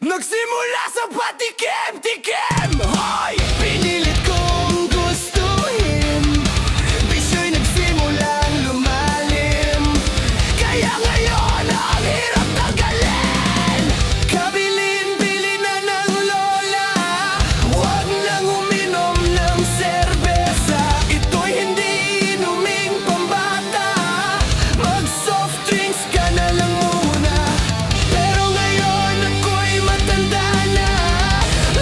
Nagsimula sa patikim-tikim. Hoy! Pinilit kong gustuhin, bisyo'y nagsimulang lumalim. Kaya ngayon ang hirap tanggalin. Kabilin-bilin na ng lola, huwag nang uminom ng serbesa. Ito'y hindi inuming pambata, mag-soft drinks ka na lang muna. Pero ngayon ako'y matanda na,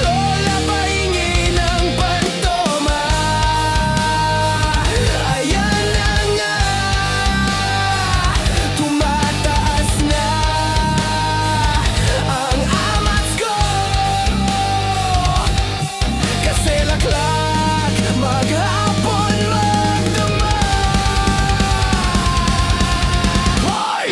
lola pahingi ng pantoma. Ayan na nga, tumataas na ang amats ko, kasi laklak maghapon magdama. Hoy!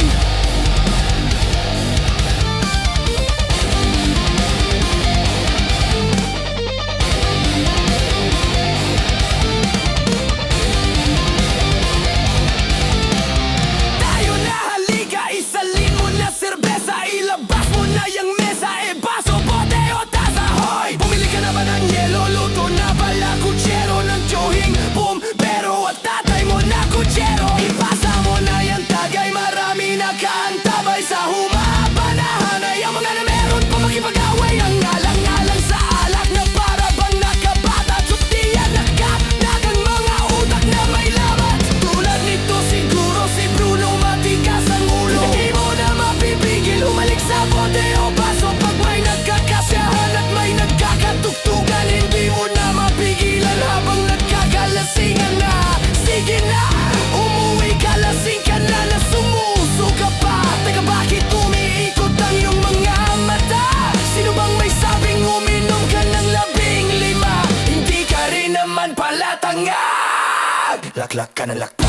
Tayo na, halika, isalin mo na serbesa, ilabas mo na yung mesa, baso, bote o tasa. Hoy! Bumili ka na ba ng yelo? Luto na pala kutsero ng tiyuhing bumbero at tatay mo na kutsero. Ipasa mo na yung tagay, marami na kaantabay sa humaba na hanay. Ang mga na meron pa makipag-away, ang alang-alang sa alak na para bang nakabata. Tutiyan nagkatnag ang mga utak na may lamat. Tulad nito siguro si Bruno, matigas ang ulo. Hindi mo na mapipigil, humalik sa bote o baso. Pag may nagkakasyahan at may nagkakatugtugan, hindi mo na mapigilan habang nagkakalasingan na. Sige na, umuwi ka, lasing ka na, sumusuka pa. Teka, bakit umiikot ang iyong mga mata? Sino bang may sabing uminom ka ng 15? Hindi ka rin naman pala tanga. Laklak ka na laklak.